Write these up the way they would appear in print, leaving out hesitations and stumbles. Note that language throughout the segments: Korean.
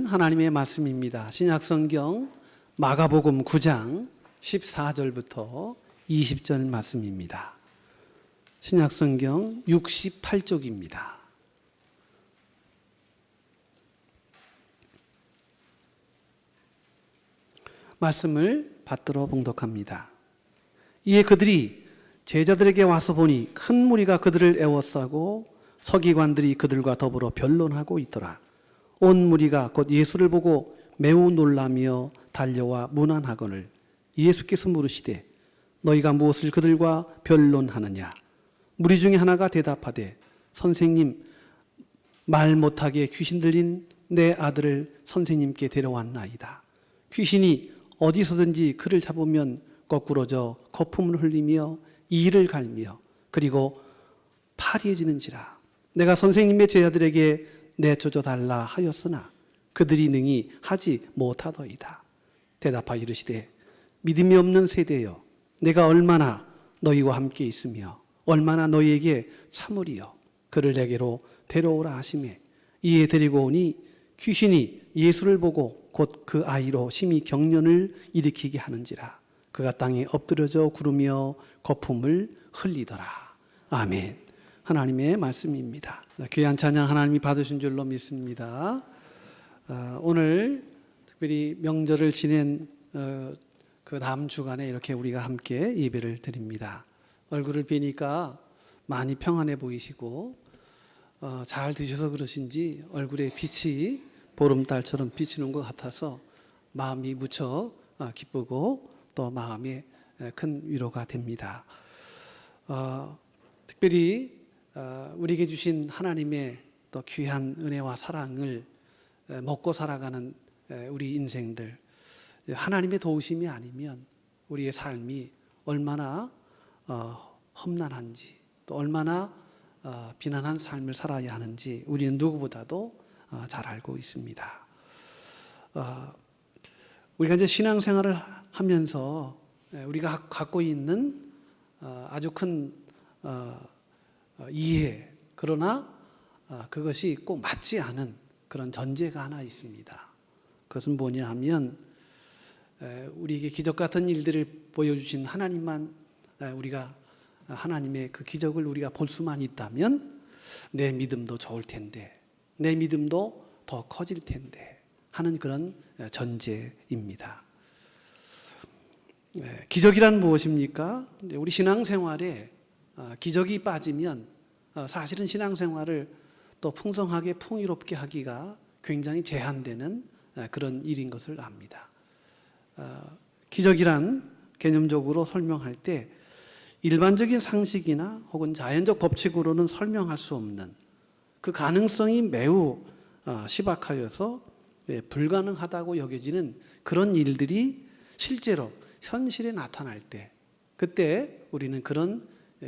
하나님의 말씀입니다. 신약성경 마가복음 9장 14절부터 20절 말씀입니다. 신약성경 68쪽입니다. 말씀을 받들어 봉독합니다. 이에 그들이 제자들에게 와서 보니 큰 무리가 그들을 애워싸고 서기관들이 그들과 더불어 변론하고 있더라. 온 무리가 곧 예수를 보고 매우 놀라며 달려와 문안하거늘 예수께서 물으시되 너희가 무엇을 그들과 변론하느냐? 무리 중에 하나가 대답하되 선생님, 말 못하게 귀신 들린 내 아들을 선생님께 데려왔나이다. 귀신이 어디서든지 그를 잡으면 거꾸러져 거품을 흘리며 이를 갈며 그리고 파리해지는지라. 내가 선생님의 제자들에게 내쫓아 달라 하였으나 그들이 능히 하지 못하더이다. 대답하여 이르시되 믿음이 없는 세대여, 내가 얼마나 너희와 함께 있으며 얼마나 너희에게 참으리요. 그를 내게로 데려오라 하시매 이에 데리고 오니 귀신이 예수를 보고 곧 그 아이로 심히 경련을 일으키게 하는지라. 그가 땅에 엎드려져 구르며 거품을 흘리더라. 아멘. 하나님의 말씀입니다. 귀한 찬양 하나님이 받으신 줄로 믿습니다. 오늘 특별히 명절을 지낸 그 다음 주간에 이렇게 우리가 함께 예배를 드립니다. 얼굴을 뵈니까 많이 평안해 보이시고 잘 드셔서 그러신지 얼굴에 빛이 보름달처럼 비치는 것 같아서 마음이 무척 기쁘고 또 마음에 큰 위로가 됩니다. 특별히 우리에게 주신 하나님의 또 귀한 은혜와 사랑을 먹고 살아가는 우리 인생들, 하나님의 도우심이 아니면 우리의 삶이 얼마나 험난한지 또 얼마나 비난한 삶을 살아야 하는지 우리는 누구보다도 잘 알고 있습니다. 우리가 이제 신앙생활을 하면서 우리가 갖고 있는 아주 큰 이해, 그러나 그것이 꼭 맞지 않은 그런 전제가 하나 있습니다. 그것은 뭐냐 하면 우리에게 기적 같은 일들을 보여주신 하나님만, 우리가 하나님의 그 기적을 우리가 볼 수만 있다면 내 믿음도 좋을 텐데, 내 믿음도 더 커질 텐데 하는 그런 전제입니다. 기적이란 무엇입니까? 우리 신앙생활에 기적이 빠지면 사실은 신앙생활을 또 풍성하게 풍요롭게 하기가 굉장히 제한되는 그런 일인 것을 압니다. 기적이란 개념적으로 설명할 때 일반적인 상식이나 혹은 자연적 법칙으로는 설명할 수 없는 그 가능성이 매우 희박하여서 불가능하다고 여겨지는 그런 일들이 실제로 현실에 나타날 때, 그때 우리는 그런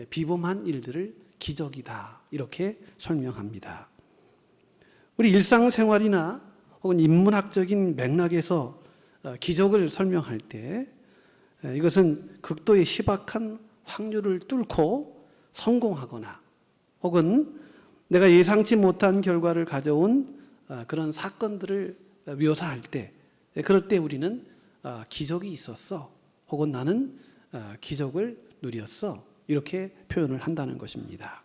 비범한 일들을 기적이다 이렇게 설명합니다. 우리 일상생활이나 혹은 인문학적인 맥락에서 기적을 설명할 때 이것은 극도의 희박한 확률을 뚫고 성공하거나 혹은 내가 예상치 못한 결과를 가져온 그런 사건들을 묘사할 때, 그럴 때 우리는 기적이 있었어 혹은 나는 기적을 누렸어 이렇게 표현을 한다는 것입니다.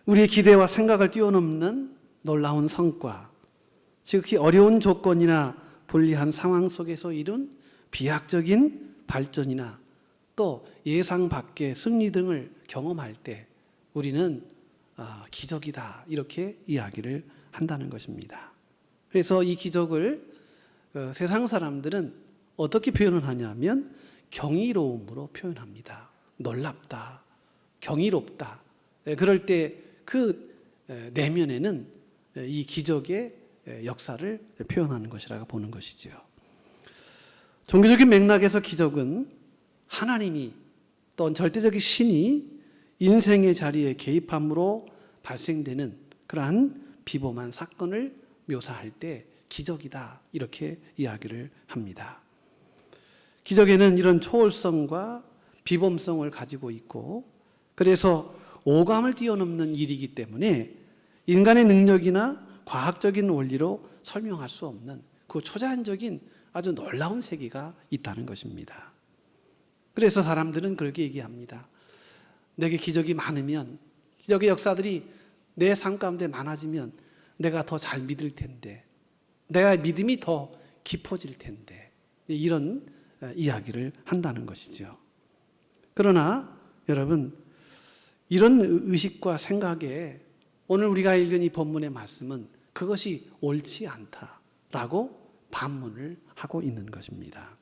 우리의 기대와 생각을 뛰어넘는 놀라운 성과, 지극히 어려운 조건이나 불리한 상황 속에서 이룬 비약적인 발전이나 또 예상 밖의 승리 등을 경험할 때 우리는 기적이다 이렇게 이야기를 한다는 것입니다. 그래서 이 기적을 세상 사람들은 어떻게 표현을 하냐면 경이로움으로 표현합니다. 놀랍다, 경이롭다. 그럴 때 그 내면에는 이 기적의 역사를 표현하는 것이라고 보는 것이죠. 종교적인 맥락에서 기적은 하나님이 또 절대적인 신이 인생의 자리에 개입함으로 발생되는 그러한 비범한 사건을 묘사할 때 기적이다 이렇게 이야기를 합니다. 기적에는 이런 초월성과 비범성을 가지고 있고, 그래서 오감을 뛰어넘는 일이기 때문에 인간의 능력이나 과학적인 원리로 설명할 수 없는 그 초자연적인 아주 놀라운 세계가 있다는 것입니다. 그래서 사람들은 그렇게 얘기합니다. 내게 기적이 많으면, 기적의 역사들이 내 삶 가운데 많아지면 내가 더 잘 믿을 텐데, 내가 믿음이 더 깊어질 텐데, 이런 이야기를 한다는 것이죠. 그러나 여러분, 이런 의식과 생각에 오늘 우리가 읽은 이 본문의 말씀은 그것이 옳지 않다라고 반문을 하고 있는 것입니다.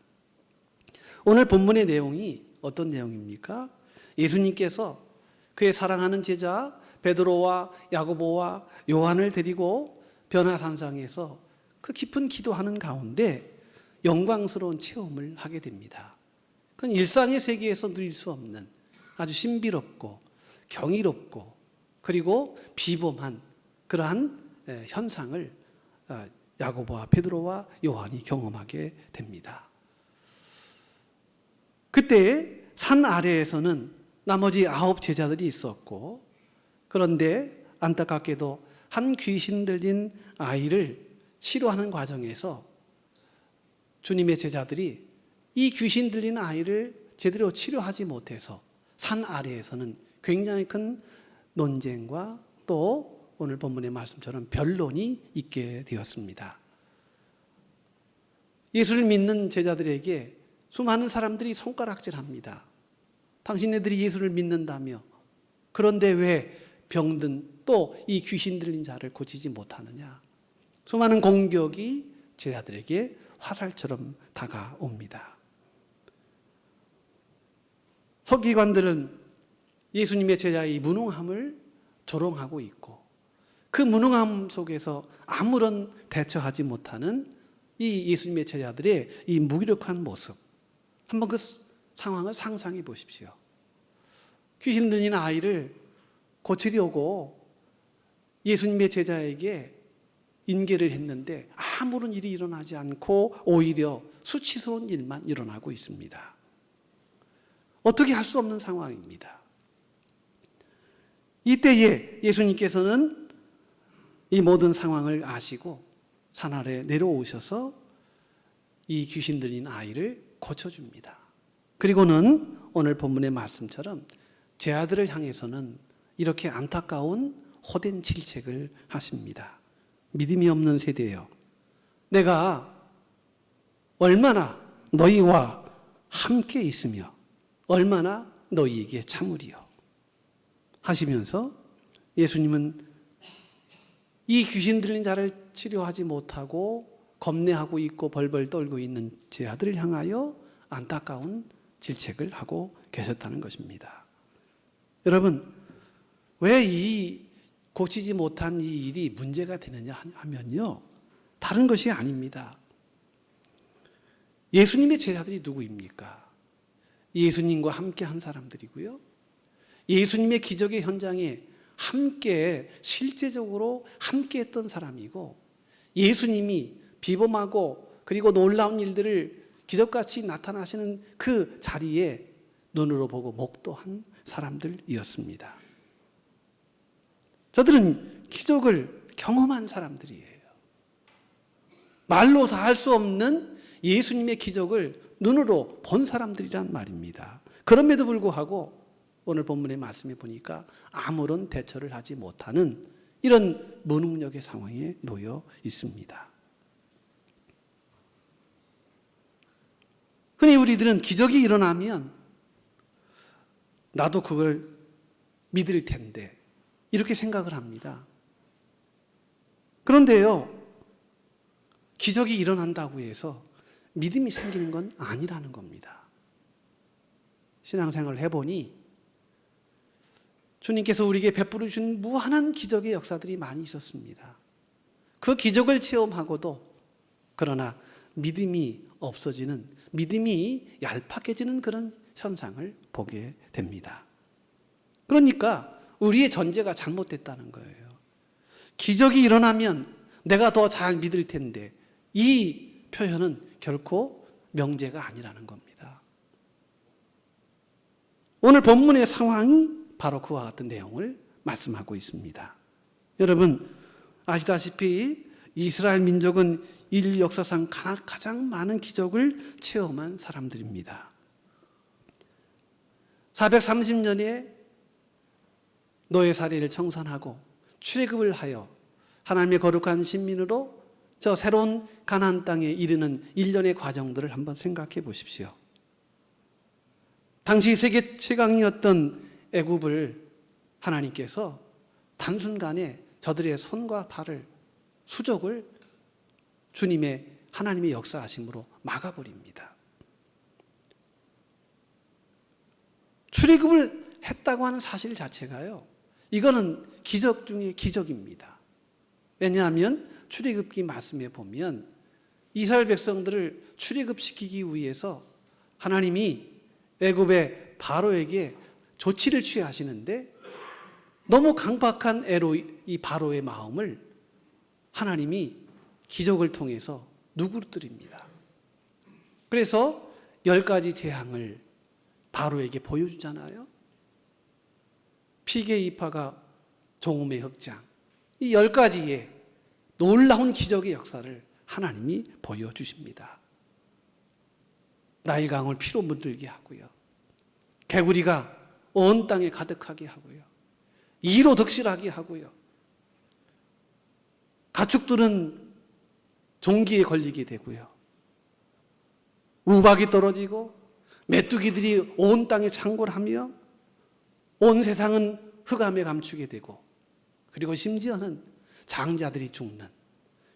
오늘 본문의 내용이 어떤 내용입니까? 예수님께서 그의 사랑하는 제자 베드로와 야고보와 요한을 데리고 변화산상에서 그 깊은 기도하는 가운데 영광스러운 체험을 하게 됩니다. 그건 일상의 세계에서 누릴 수 없는 아주 신비롭고 경이롭고 그리고 비범한 그러한 현상을 야고보와 베드로와 요한이 경험하게 됩니다. 그때 산 아래에서는 나머지 9 제자들이 있었고, 그런데 안타깝게도 한 귀신 들린 아이를 치료하는 과정에서 주님의 제자들이 이 귀신 들린 아이를 제대로 치료하지 못해서 산 아래에서는 굉장히 큰 논쟁과 또 오늘 본문의 말씀처럼 변론이 있게 되었습니다. 예수를 믿는 제자들에게 수많은 사람들이 손가락질합니다. 당신네들이 예수를 믿는다며 그런데 왜 병든 또 이 귀신 들린 자를 고치지 못하느냐. 수많은 공격이 제자들에게 화살처럼 다가옵니다. 서기관들은 예수님의 제자의 무능함을 조롱하고 있고 그 무능함 속에서 아무런 대처하지 못하는 이 예수님의 제자들의 이 무기력한 모습, 한번 그 상황을 상상해 보십시오. 귀신 들린 아이를 고치려고 예수님의 제자에게 인계를 했는데 아무런 일이 일어나지 않고 오히려 수치스러운 일만 일어나고 있습니다. 어떻게 할 수 없는 상황입니다. 이때에 예수님께서는 이 모든 상황을 아시고 산 아래 내려오셔서 이 귀신 들린 아이를 고쳐줍니다. 그리고는 오늘 본문의 말씀처럼 제 아들을 향해서는 이렇게 안타까운 호된 질책을 하십니다. 믿음이 없는 세대여, 내가 얼마나 너희와 함께 있으며 얼마나 너희에게 참으리요 하시면서 예수님은 이 귀신 들린 자를 치료하지 못하고 겁내하고 있고 벌벌 떨고 있는 제 아들을 향하여 안타까운 질책을 하고 계셨다는 것입니다. 여러분, 왜 이 고치지 못한 이 일이 문제가 되느냐 하면요, 다른 것이 아닙니다. 예수님의 제자들이 누구입니까? 예수님과 함께 한 사람들이고요, 예수님의 기적의 현장에 함께 실제적으로 함께 했던 사람이고, 예수님이 비범하고 그리고 놀라운 일들을 기적같이 나타나시는 그 자리에 눈으로 보고 목도한 사람들이었습니다. 저들은 기적을 경험한 사람들이에요. 말로 다 할 수 없는 예수님의 기적을 눈으로 본 사람들이란 말입니다. 그럼에도 불구하고 오늘 본문의 말씀에 보니까 아무런 대처를 하지 못하는 이런 무능력의 상황에 놓여 있습니다. 흔히 우리들은 기적이 일어나면 나도 그걸 믿을 텐데 이렇게 생각을 합니다. 그런데요, 기적이 일어난다고 해서 믿음이 생기는 건 아니라는 겁니다. 신앙생활을 해보니 주님께서 우리에게 베풀어 주신 무한한 기적의 역사들이 많이 있었습니다. 그 기적을 체험하고도 그러나 믿음이 없어지는, 믿음이 얄팍해지는 그런 현상을 보게 됩니다. 그러니까 우리의 전제가 잘못됐다는 거예요. 기적이 일어나면 내가 더 잘 믿을 텐데, 이 표현은 결코 명제가 아니라는 겁니다. 오늘 본문의 상황이 바로 그와 같은 내용을 말씀하고 있습니다. 여러분, 아시다시피 이스라엘 민족은 인류 역사상 가장 많은 기적을 체험한 사람들입니다. 430년에 노예 사례를 청산하고 출애굽을 하여 하나님의 거룩한 신민으로 저 새로운 가나안 땅에 이르는 일련의 과정들을 한번 생각해 보십시오. 당시 세계 최강이었던 애굽을 하나님께서 단순간에 저들의 손과 발을, 수족을 주님의 하나님의 역사하심으로 막아버립니다. 출애굽을 했다고 하는 사실 자체가요, 이거는 기적 중에 기적입니다. 왜냐하면 출애굽기 말씀에 보면 이스라엘 백성들을 출애굽시키기 위해서 하나님이 애굽의 바로에게 조치를 취하시는데 너무 강박한 이 바로의 마음을 하나님이 기적을 통해서 누그러뜨립니다. 그래서 10가지 재앙을 바로에게 보여주잖아요. 피계 이파가 종음의 흑장, 이 10가지의 놀라운 기적의 역사를 하나님이 보여주십니다. 나일강을 피로 물들게 하고요, 개구리가 온 땅에 가득하게 하고요, 이로 득실하게 하고요, 가축들은 종기에 걸리게 되고요, 우박이 떨어지고 메뚜기들이 온 땅에 창궐하며 온 세상은 흑암에 감추게 되고, 그리고 심지어는 장자들이 죽는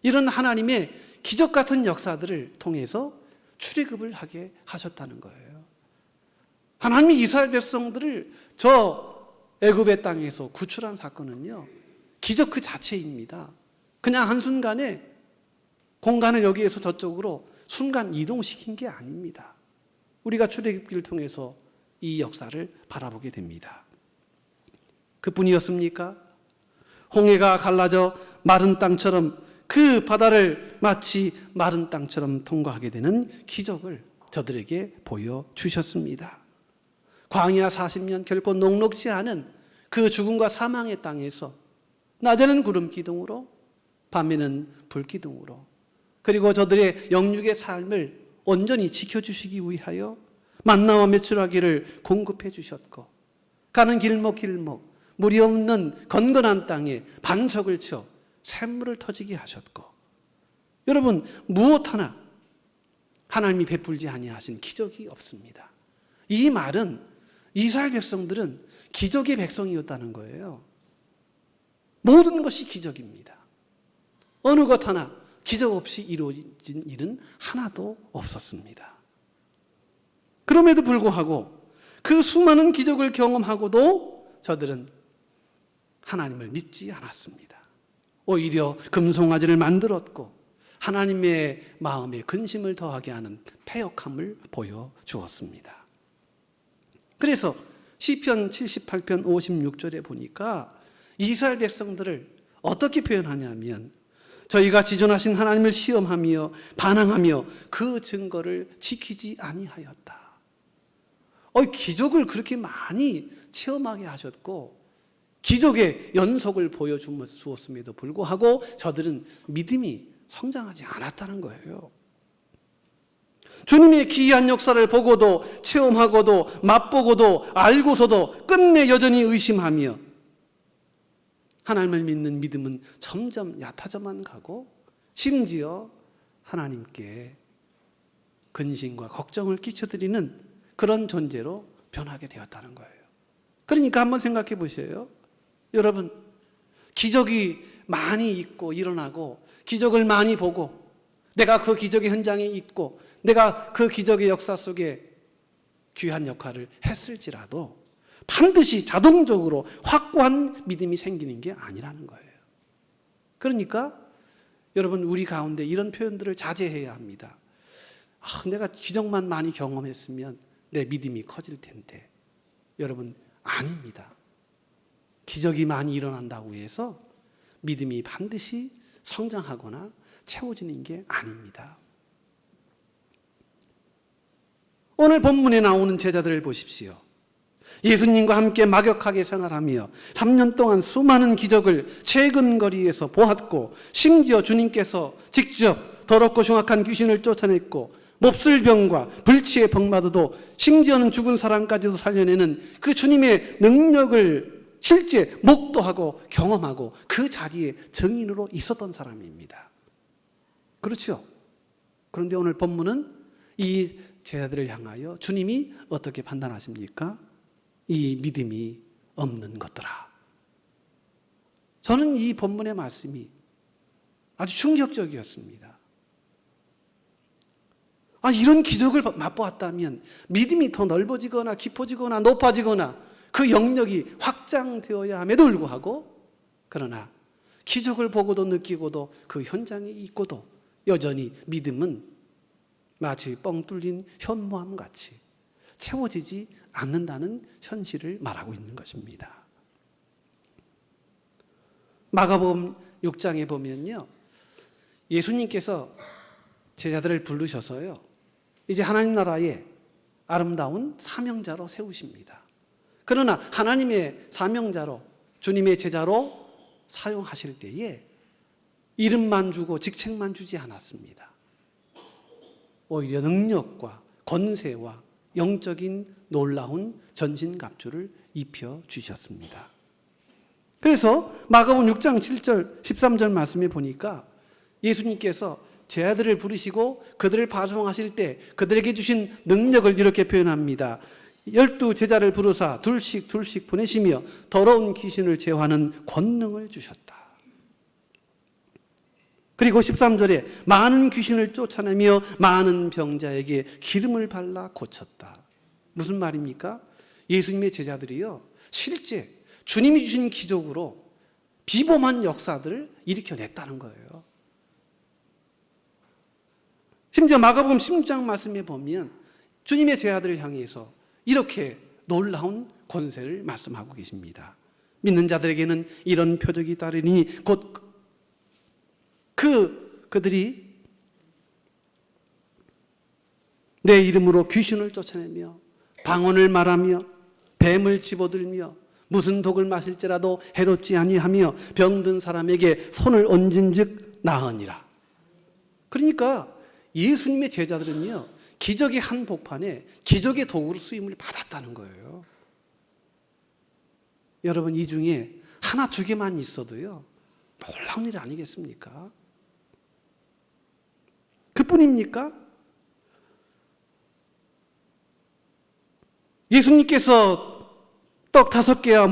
이런 하나님의 기적 같은 역사들을 통해서 출애굽을 하게 하셨다는 거예요. 하나님이 이스라엘 백성들을 저 애굽의 땅에서 구출한 사건은요, 기적 그 자체입니다. 그냥 한순간에 공간을 여기에서 저쪽으로 순간 이동시킨 게 아닙니다. 우리가 출애굽기를 통해서 이 역사를 바라보게 됩니다. 그뿐이었습니까? 홍해가 갈라져 마른 땅처럼, 그 바다를 마치 마른 땅처럼 통과하게 되는 기적을 저들에게 보여주셨습니다. 광야 40년 결코 녹록지 않은 그 죽음과 사망의 땅에서 낮에는 구름 기둥으로, 밤에는 불 기둥으로, 그리고 저들의 영육의 삶을 온전히 지켜주시기 위하여 만나와 메추라기를 공급해 주셨고, 가는 길목 물이 없는 건건한 땅에 반석을 쳐 샘물을 터지게 하셨고, 여러분, 무엇 하나 하나님이 베풀지 아니하신 기적이 없습니다. 이 말은 이스라엘 백성들은 기적의 백성이었다는 거예요. 모든 것이 기적입니다. 어느 것 하나 기적 없이 이루어진 일은 하나도 없었습니다. 그럼에도 불구하고 그 수많은 기적을 경험하고도 저들은 하나님을 믿지 않았습니다. 오히려 금송아지를 만들었고 하나님의 마음에 근심을 더하게 하는 패역함을 보여주었습니다. 그래서 시편 78편 56절에 보니까 이스라엘 백성들을 어떻게 표현하냐면, 저희가 지존하신 하나님을 시험하며 반항하며 그 증거를 지키지 아니하였다. 기적을 그렇게 많이 체험하게 하셨고 기적의 연속을 보여주었음에도 불구하고 저들은 믿음이 성장하지 않았다는 거예요. 주님의 기이한 역사를 보고도 체험하고도 맛보고도 알고서도 끝내 여전히 의심하며 하나님을 믿는 믿음은 점점 얕아져만 가고 심지어 하나님께 근심과 걱정을 끼쳐드리는 그런 존재로 변하게 되었다는 거예요. 그러니까 한번 생각해 보세요. 여러분, 기적이 많이 있고 일어나고 기적을 많이 보고 내가 그 기적의 현장에 있고 내가 그 기적의 역사 속에 귀한 역할을 했을지라도 반드시 자동적으로 확고한 믿음이 생기는 게 아니라는 거예요. 그러니까 여러분, 우리 가운데 이런 표현들을 자제해야 합니다. 내가 기적만 많이 경험했으면 내 믿음이 커질 텐데. 여러분, 아닙니다. 기적이 많이 일어난다고 해서 믿음이 반드시 성장하거나 채워지는 게 아닙니다. 오늘 본문에 나오는 제자들을 보십시오. 예수님과 함께 막역하게 생활하며 3년 동안 수많은 기적을 최근 거리에서 보았고, 심지어 주님께서 직접 더럽고 흉악한 귀신을 쫓아냈고, 몹쓸 병과 불치의 병마저도, 심지어는 죽은 사람까지도 살려내는 그 주님의 능력을 실제 목도하고 경험하고 그 자리에 증인으로 있었던 사람입니다. 그렇죠? 그런데 오늘 본문은 이 제자들을 향하여 주님이 어떻게 판단하십니까? 이 믿음이 없는 것들아. 저는 이 본문의 말씀이 아주 충격적이었습니다. 이런 기적을 맛보았다면 믿음이 더 넓어지거나 깊어지거나 높아지거나 그 영역이 확장되어야 함에도 불구하고, 그러나 기적을 보고도 느끼고도 그 현장에 있고도 여전히 믿음은 마치 뻥 뚫린 현무암 같이 채워지지 않는다는 현실을 말하고 있는 것입니다. 마가복음 6장에 보면요, 예수님께서 제자들을 부르셔서요, 이제 하나님 나라의 아름다운 사명자로 세우십니다. 그러나 하나님의 사명자로, 주님의 제자로 사용하실 때에 이름만 주고 직책만 주지 않았습니다. 오히려 능력과 권세와 영적인 놀라운 전신갑주를 입혀주셨습니다. 그래서 마가복음 6장 7절 13절 말씀에 보니까 예수님께서 제자들을 부르시고 그들을 파송하실 때 그들에게 주신 능력을 이렇게 표현합니다. 12 제자를 부르사 둘씩 보내시며 더러운 귀신을 제어하는 권능을 주셨다. 그리고 13절에 많은 귀신을 쫓아내며 많은 병자에게 기름을 발라 고쳤다. 무슨 말입니까? 예수님의 제자들이요, 실제 주님이 주신 기적으로 비범한 역사들을 일으켜냈다는 거예요. 심지어 마가복음 16장 말씀에 보면 주님의 제자들을 향해서 이렇게 놀라운 권세를 말씀하고 계십니다. 믿는 자들에게는 이런 표적이 따르니 곧 그들이 내 이름으로 귀신을 쫓아내며 방언을 말하며 뱀을 집어들며 무슨 독을 마실지라도 해롭지 아니하며 병든 사람에게 손을 얹은즉 나으니라. 그러니까 예수님의 제자들은요, 기적의 한복판에 기적의 도구로 쓰임을 받았다는 거예요. 여러분, 이 중에 하나 두 개만 있어도요, 놀라운 일 아니겠습니까? 그뿐입니까? 예수님께서 떡 5개와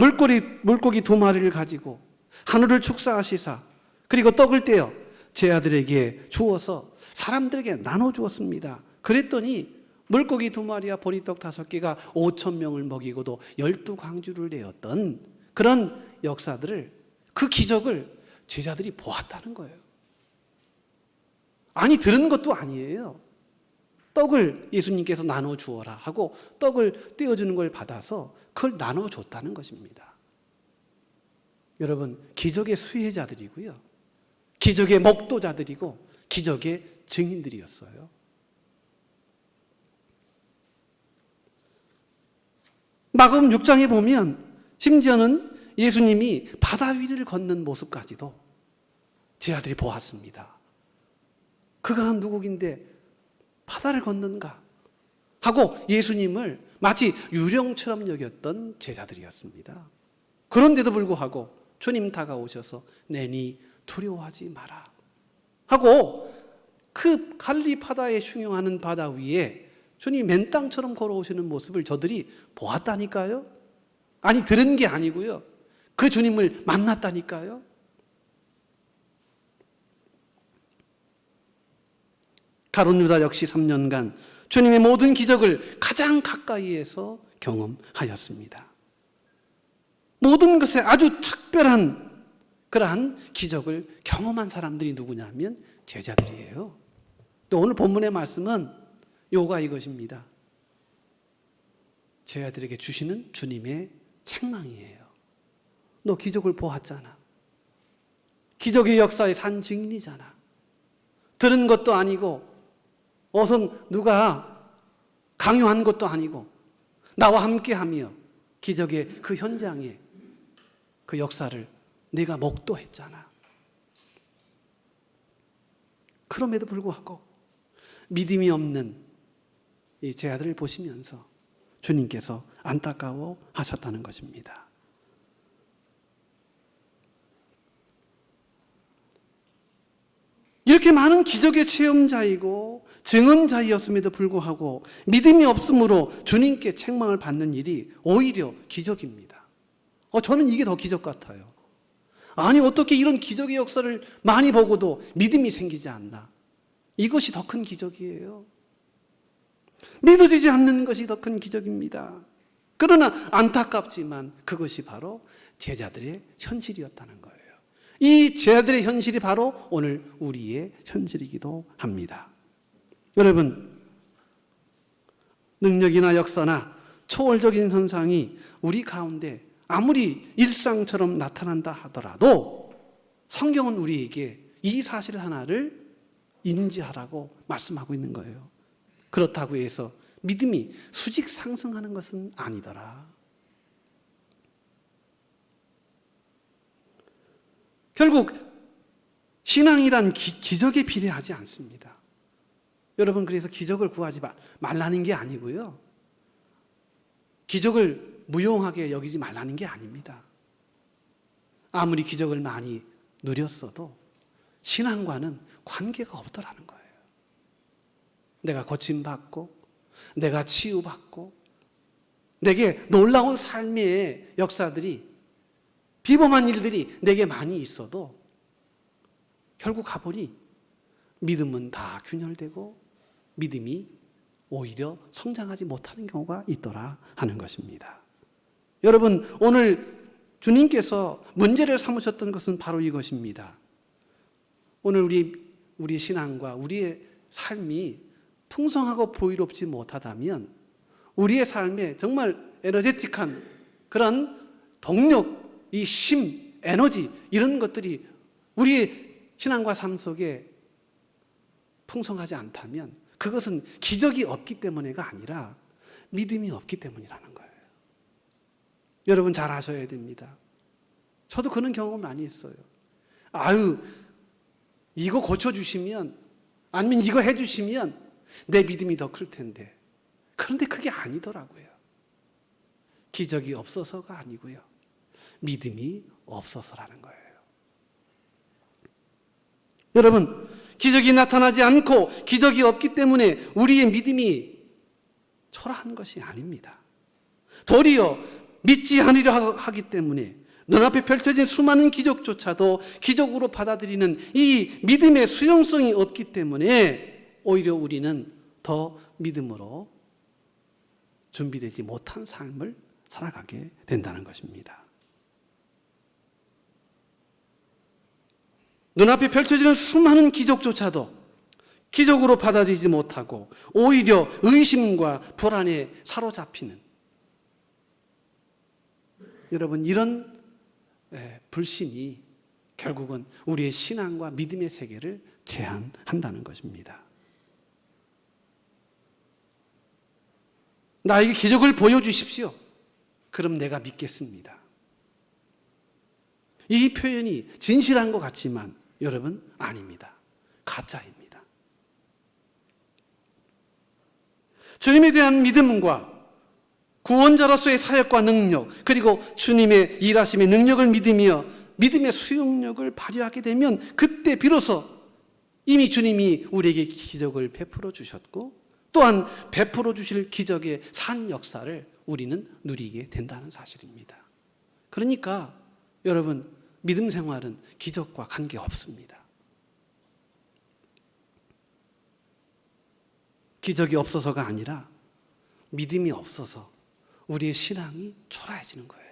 물고기 2마리를 가지고 하늘을 축사하시사 그리고 떡을 떼어 제자들에게 주어서 사람들에게 나눠주었습니다. 그랬더니 물고기 2마리와 보리떡 5개가 5,000명을 먹이고도 12광주를 내었던 그런 역사들을, 그 기적을 제자들이 보았다는 거예요. 아니, 들은 것도 아니에요. 떡을 예수님께서 나눠주어라 하고 떡을 떼어주는 걸 받아서 그걸 나눠줬다는 것입니다. 여러분, 기적의 수혜자들이고요, 기적의 목도자들이고 기적의 증인들이었어요. 마가복음 6장에 보면 심지어는 예수님이 바다 위를 걷는 모습까지도 제자들이 보았습니다. 그가 누구인데 바다를 걷는가 하고 예수님을 마치 유령처럼 여겼던 제자들이었습니다. 그런데도 불구하고 주님 다가오셔서 내니 두려워하지 마라 하고 그 갈릴리 바다에 흉용하는 바다 위에 주님이 맨 땅처럼 걸어오시는 모습을 저들이 보았다니까요. 아니, 들은 게 아니고요, 그 주님을 만났다니까요. 가룟 유다 역시 3년간 주님의 모든 기적을 가장 가까이에서 경험하였습니다. 모든 것에 아주 특별한 그러한 기적을 경험한 사람들이 누구냐면 제자들이에요. 또 오늘 본문의 말씀은 요가 이것입니다. 제자들에게 주시는 주님의 책망이에요. 너 기적을 보았잖아. 기적의 역사의 산 증인이잖아. 들은 것도 아니고 어선 누가 강요한 것도 아니고 나와 함께하며 기적의 그 현장에 그 역사를 내가 목도했잖아. 그럼에도 불구하고 믿음이 없는 이 제 아들을 보시면서 주님께서 안타까워 하셨다는 것입니다. 이렇게 많은 기적의 체험자이고 증언자이었음에도 불구하고 믿음이 없으므로 주님께 책망을 받는 일이 오히려 기적입니다. 저는 이게 더 기적 같아요. 아니, 어떻게 이런 기적의 역사를 많이 보고도 믿음이 생기지 않나? 이것이 더 큰 기적이에요. 믿어지지 않는 것이 더 큰 기적입니다. 그러나 안타깝지만 그것이 바로 제자들의 현실이었다는 거예요. 이 제자들의 현실이 바로 오늘 우리의 현실이기도 합니다. 여러분, 능력이나 역사나 초월적인 현상이 우리 가운데 아무리 일상처럼 나타난다 하더라도 성경은 우리에게 이 사실 하나를 인지하라고 말씀하고 있는 거예요. 그렇다고 해서 믿음이 수직 상승하는 것은 아니더라. 결국 신앙이란 기적에 비례하지 않습니다. 여러분, 그래서 기적을 구하지 말라는 게 아니고요. 기적을 무용하게 여기지 말라는 게 아닙니다. 아무리 기적을 많이 누렸어도 신앙과는 관계가 없더라는 거예요. 내가 고침받고 내가 치유받고 내게 놀라운 삶의 역사들이, 비범한 일들이 내게 많이 있어도 결국 가보니 믿음은 다 균열되고 믿음이 오히려 성장하지 못하는 경우가 있더라 하는 것입니다. 여러분, 오늘 주님께서 문제를 삼으셨던 것은 바로 이것입니다. 오늘 우리 신앙과 우리의 삶이 풍성하고 보이롭지 못하다면 우리의 삶에 정말 에너제틱한 그런 동력, 이 힘, 에너지 이런 것들이 우리의 신앙과 삶 속에 풍성하지 않다면 그것은 기적이 없기 때문에가 아니라 믿음이 없기 때문이라는 거예요. 여러분, 잘 아셔야 됩니다. 저도 그런 경험을 많이 했어요. 아유, 이거 고쳐주시면, 아니면 이거 해주시면 내 믿음이 더 클 텐데. 그런데 그게 아니더라고요. 기적이 없어서가 아니고요. 믿음이 없어서라는 거예요. 여러분, 기적이 나타나지 않고 기적이 없기 때문에 우리의 믿음이 초라한 것이 아닙니다. 도리어 믿지 않으려 하기 때문에 눈앞에 펼쳐진 수많은 기적조차도 기적으로 받아들이는 이 믿음의 수용성이 없기 때문에 오히려 우리는 더 믿음으로 준비되지 못한 삶을 살아가게 된다는 것입니다. 눈앞에 펼쳐지는 수많은 기적조차도 기적으로 받아들이지 못하고 오히려 의심과 불안에 사로잡히는, 여러분, 이런 불신이 결국은 우리의 신앙과 믿음의 세계를 제한한다는 것입니다. 나에게 기적을 보여주십시오. 그럼 내가 믿겠습니다. 이 표현이 진실한 것 같지만 여러분, 아닙니다. 가짜입니다. 주님에 대한 믿음과 구원자로서의 사역과 능력, 그리고 주님의 일하심의 능력을 믿으며 믿음의 수용력을 발휘하게 되면 그때 비로소 이미 주님이 우리에게 기적을 베풀어 주셨고 또한 베풀어 주실 기적의 산 역사를 우리는 누리게 된다는 사실입니다. 그러니까 여러분, 믿음 생활은 기적과 관계없습니다. 기적이 없어서가 아니라 믿음이 없어서 우리의 신앙이 초라해지는 거예요.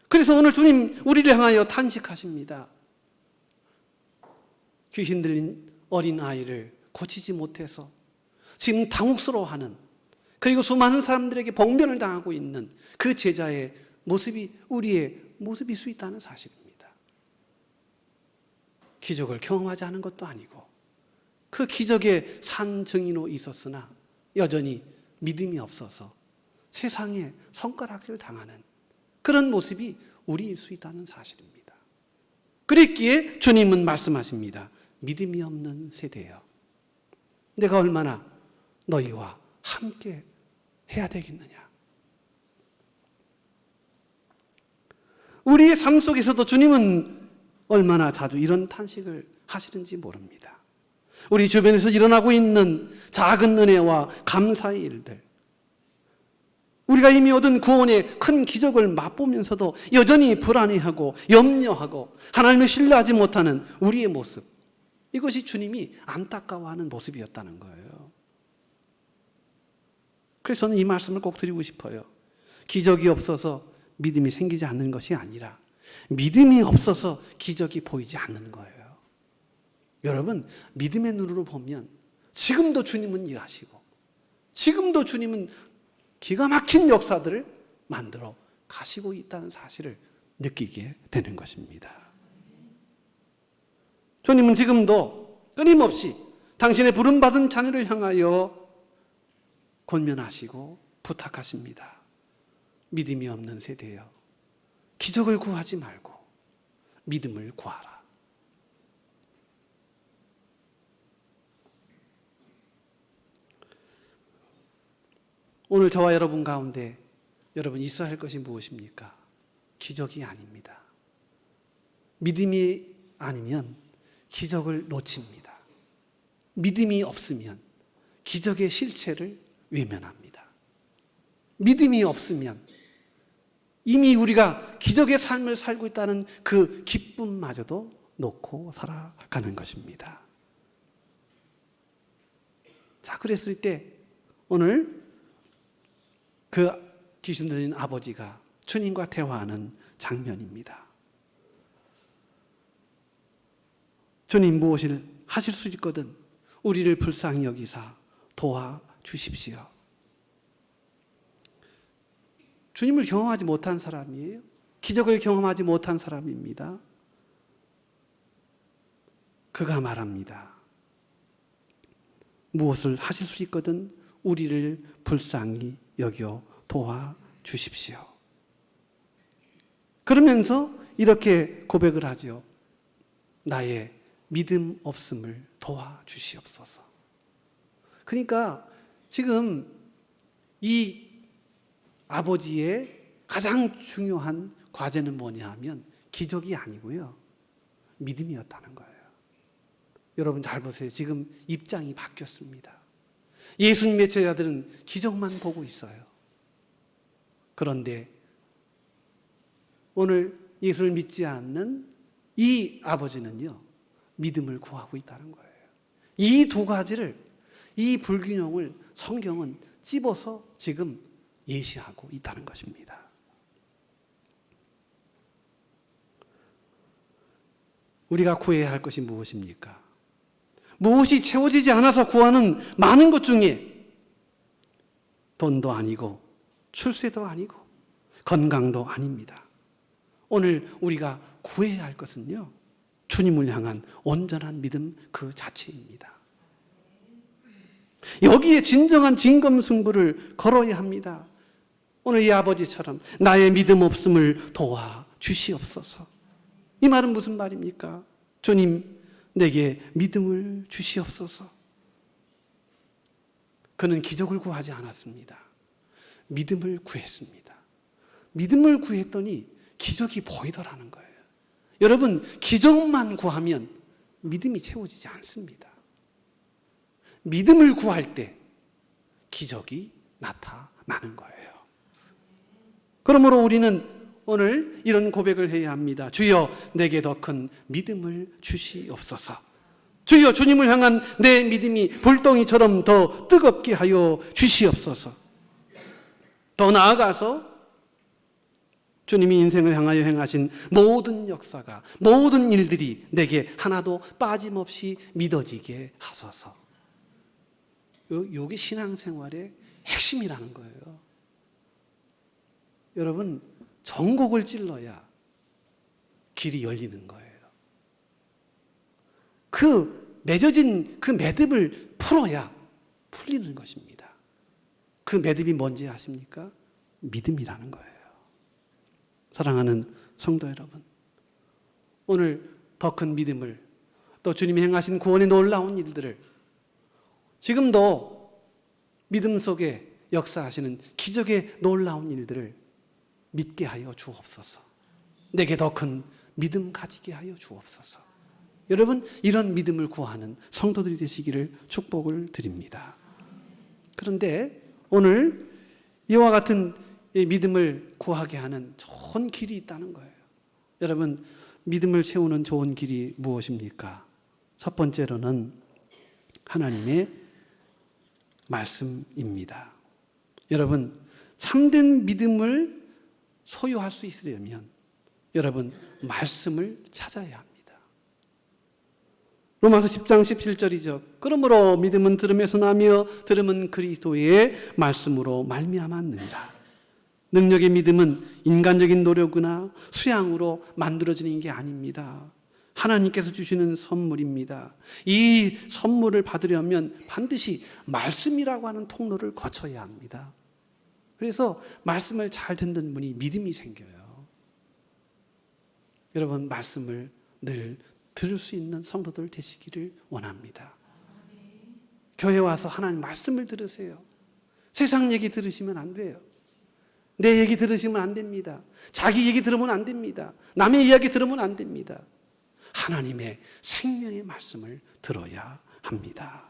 그래서 오늘 주님 우리를 향하여 탄식하십니다. 귀신 들린 어린 아이를 고치지 못해서 지금 당혹스러워하는, 그리고 수많은 사람들에게 봉변을 당하고 있는 그 제자의 모습이 우리의 모습일 수 있다는 사실입니다. 기적을 경험하지 않은 것도 아니고 그 기적의 산 증인으로 있었으나 여전히 믿음이 없어서 세상에 손가락질 당하는 그런 모습이 우리일 수 있다는 사실입니다. 그랬기에 주님은 말씀하십니다. 믿음이 없는 세대여, 내가 얼마나 너희와 함께 해야 되겠느냐. 우리의 삶 속에서도 주님은 얼마나 자주 이런 탄식을 하시는지 모릅니다. 우리 주변에서 일어나고 있는 작은 은혜와 감사의 일들, 우리가 이미 얻은 구원의 큰 기적을 맛보면서도 여전히 불안해하고 염려하고 하나님을 신뢰하지 못하는 우리의 모습, 이것이 주님이 안타까워하는 모습이었다는 거예요. 그래서 저는 이 말씀을 꼭 드리고 싶어요. 기적이 없어서 믿음이 생기지 않는 것이 아니라 믿음이 없어서 기적이 보이지 않는 거예요. 여러분, 믿음의 눈으로 보면 지금도 주님은 일하시고 지금도 주님은 기가 막힌 역사들을 만들어 가시고 있다는 사실을 느끼게 되는 것입니다. 주님은 지금도 끊임없이 당신의 부름받은 자녀를 향하여 권면하시고 부탁하십니다. 믿음이 없는 세대여, 기적을 구하지 말고 믿음을 구하라. 오늘 저와 여러분 가운데 여러분 있어야 할 것이 무엇입니까? 기적이 아닙니다. 믿음이 아니면 기적을 놓칩니다. 믿음이 없으면 기적의 실체를 외면합니다. 믿음이 없으면 이미 우리가 기적의 삶을 살고 있다는 그 기쁨마저도 놓고 살아가는 것입니다. 자, 그랬을 때 오늘 그 귀신 들린 아버지가 주님과 대화하는 장면입니다. 주님, 무엇을 하실 수 있거든 우리를 불쌍히 여기사 도와주십시오. 주님을 경험하지 못한 사람이에요. 기적을 경험하지 못한 사람입니다. 그가 말합니다. 무엇을 하실 수 있거든 우리를 불쌍히 여겨 도와주십시오. 그러면서 이렇게 고백을 하죠. 나의 믿음 없음을 도와주시옵소서. 그러니까 지금 이 아버지의 가장 중요한 과제는 뭐냐 하면 기적이 아니고요, 믿음이었다는 거예요. 여러분 잘 보세요. 지금 입장이 바뀌었습니다. 예수님의 제자들은 기적만 보고 있어요. 그런데 오늘 예수를 믿지 않는 이 아버지는요, 믿음을 구하고 있다는 거예요. 이 두 가지를, 이 불균형을 성경은 찝어서 지금 예시하고 있다는 것입니다. 우리가 구해야 할 것이 무엇입니까? 무엇이 채워지지 않아서 구하는 많은 것 중에 돈도 아니고 출세도 아니고 건강도 아닙니다. 오늘 우리가 구해야 할 것은요, 주님을 향한 온전한 믿음 그 자체입니다. 여기에 진정한 진검승부를 걸어야 합니다. 오늘 이 아버지처럼 나의 믿음 없음을 도와주시옵소서. 이 말은 무슨 말입니까? 주님, 내게 믿음을 주시옵소서. 그는 기적을 구하지 않았습니다. 믿음을 구했습니다. 믿음을 구했더니 기적이 보이더라는 거예요. 여러분, 기적만 구하면 믿음이 채워지지 않습니다. 믿음을 구할 때 기적이 나타나는 거예요. 그러므로 우리는 오늘 이런 고백을 해야 합니다. 주여, 내게 더 큰 믿음을 주시옵소서. 주여, 주님을 향한 내 믿음이 불덩이처럼 더 뜨겁게 하여 주시옵소서. 더 나아가서 주님이 인생을 향하여 행하신 모든 역사가, 모든 일들이 내게 하나도 빠짐없이 믿어지게 하소서. 이게 신앙생활의 핵심이라는 거예요. 여러분, 전곡을 찔러야 길이 열리는 거예요. 그 맺어진 그 매듭을 풀어야 풀리는 것입니다. 그 매듭이 뭔지 아십니까? 믿음이라는 거예요. 사랑하는 성도 여러분, 오늘 더 큰 믿음을, 또 주님이 행하신 구원의 놀라운 일들을, 지금도 믿음 속에 역사하시는 기적의 놀라운 일들을 믿게 하여 주옵소서. 내게 더 큰 믿음 가지게 하여 주옵소서. 여러분, 이런 믿음을 구하는 성도들이 되시기를 축복을 드립니다. 그런데 오늘 이와 같은 믿음을 구하게 하는 좋은 길이 있다는 거예요. 여러분, 믿음을 채우는 좋은 길이 무엇입니까? 첫 번째로는 하나님의 말씀입니다. 여러분, 참된 믿음을 소유할 수 있으려면 여러분, 말씀을 찾아야 합니다. 로마서 10장 17절이죠. 그러므로 믿음은 들음에서 나며 들음은 그리스도의 말씀으로 말미암았느니라. 능력의 믿음은 인간적인 노력이나 수양으로 만들어지는 게 아닙니다. 하나님께서 주시는 선물입니다. 이 선물을 받으려면 반드시 말씀이라고 하는 통로를 거쳐야 합니다. 그래서 말씀을 잘 듣는 분이 믿음이 생겨요. 여러분, 말씀을 늘 들을 수 있는 성도들 되시기를 원합니다. 교회 와서 하나님 말씀을 들으세요. 세상 얘기 들으시면 안 돼요. 내 얘기 들으시면 안 됩니다. 자기 얘기 들으면 안 됩니다. 남의 이야기 들으면 안 됩니다. 하나님의 생명의 말씀을 들어야 합니다.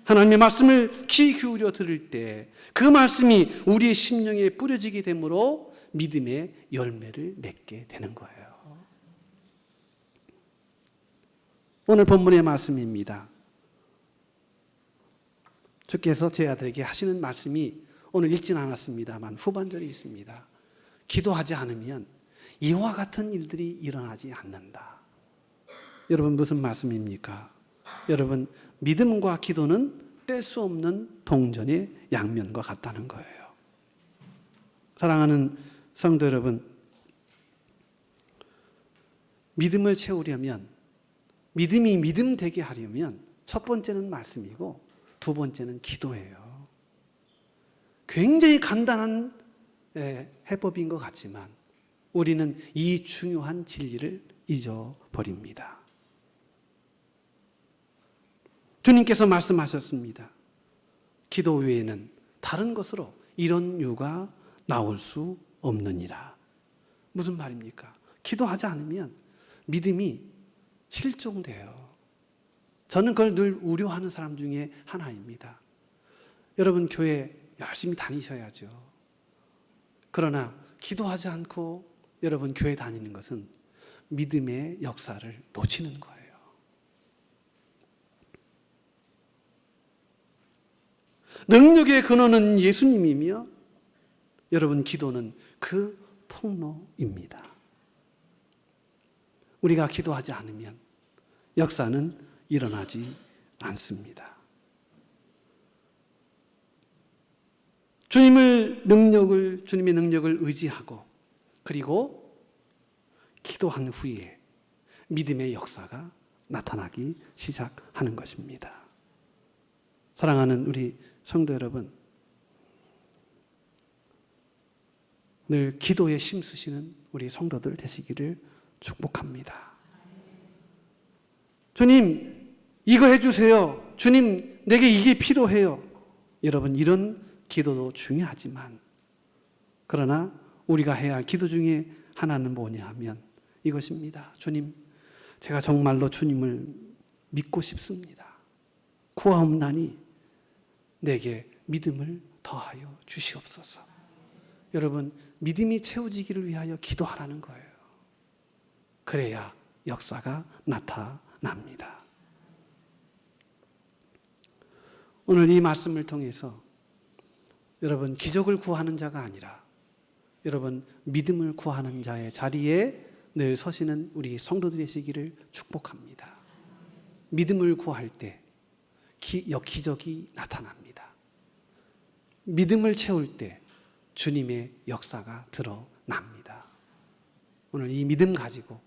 하나님의 말씀을 귀 기울여 들을 때 그 말씀이 우리의 심령에 뿌려지게 되므로 믿음의 열매를 맺게 되는 거예요. 오늘 본문의 말씀입니다. 주께서 제 아들에게 하시는 말씀이 오늘 읽지는 않았습니다만 후반절이 있습니다. 기도하지 않으면 이와 같은 일들이 일어나지 않는다. 여러분, 무슨 말씀입니까? 여러분, 믿음과 기도는 뗄 수 없는 동전의 양면과 같다는 거예요. 사랑하는 성도 여러분, 믿음을 채우려면, 믿음이 믿음 되게 하려면 첫 번째는 말씀이고 두 번째는 기도예요. 굉장히 간단한 해법인 것 같지만 우리는 이 중요한 진리를 잊어버립니다. 주님께서 말씀하셨습니다. 기도 외에는 다른 것으로 이런 유가 나올 수 없느니라. 무슨 말입니까? 기도하지 않으면 믿음이 실종돼요. 저는 그걸 늘 우려하는 사람 중에 하나입니다. 여러분, 교회 열심히 다니셔야죠. 그러나 기도하지 않고 여러분 교회 다니는 것은 믿음의 역사를 놓치는 거예요. 능력의 근원은 예수님이며 여러분, 기도는 그 통로입니다. 우리가 기도하지 않으면 역사는 일어나지 않습니다. 주님의 능력을 의지하고 그리고 기도한 후에 믿음의 역사가 나타나기 시작하는 것입니다. 사랑하는 우리 성도 여러분, 늘 기도에 힘쓰시는 우리 성도들 되시기를 축복합니다. 주님, 이거 해주세요. 주님, 내게 이게 필요해요. 여러분, 이런 기도도 중요하지만 그러나 우리가 해야 할 기도 중에 하나는 뭐냐 하면 이것입니다. 주님, 제가 정말로 주님을 믿고 싶습니다. 구하옵나니 내게 믿음을 더하여 주시옵소서. 여러분, 믿음이 채워지기를 위하여 기도하라는 거예요. 그래야 역사가 나타납니다. 오늘 이 말씀을 통해서 여러분, 기적을 구하는 자가 아니라 여러분, 믿음을 구하는 자의 자리에 늘 서시는 우리 성도들이 되시기를 축복합니다. 믿음을 구할 때 기적이 나타납니다. 믿음을 채울 때 주님의 역사가 드러납니다. 오늘 이 믿음 가지고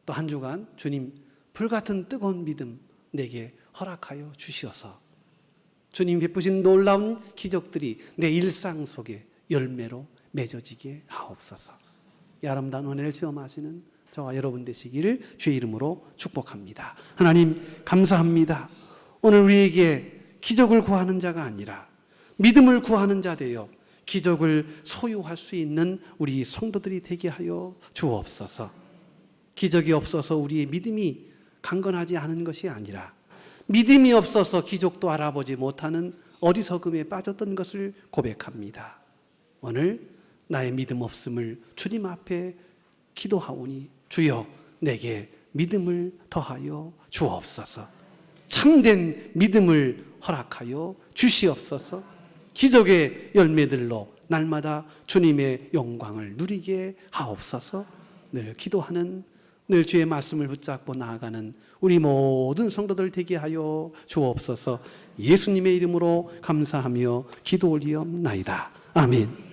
또 한 주간 주님, 불같은 뜨거운 믿음 내게 허락하여 주시어서 주님 베푸신 놀라운 기적들이 내 일상 속에 열매로 맺어지게 하옵소서. 이 아름다운 은혜를 체험하시는 저와 여러분 되시기를 주의 이름으로 축복합니다. 하나님 감사합니다. 오늘 우리에게 기적을 구하는 자가 아니라 믿음을 구하는 자 되어 기적을 소유할 수 있는 우리 성도들이 되게 하여 주옵소서. 기적이 없어서 우리의 믿음이 강건하지 않은 것이 아니라 믿음이 없어서 기적도 알아보지 못하는 어리석음에 빠졌던 것을 고백합니다. 오늘 나의 믿음 없음을 주님 앞에 기도하오니 주여 내게 믿음을 더하여 주옵소서. 참된 믿음을 허락하여 주시옵소서. 기적의 열매들로 날마다 주님의 영광을 누리게 하옵소서. 늘 기도하는, 늘 주의 말씀을 붙잡고 나아가는 우리 모든 성도들 되게 하여 주옵소서. 예수님의 이름으로 감사하며 기도 올리옵나이다. 아멘.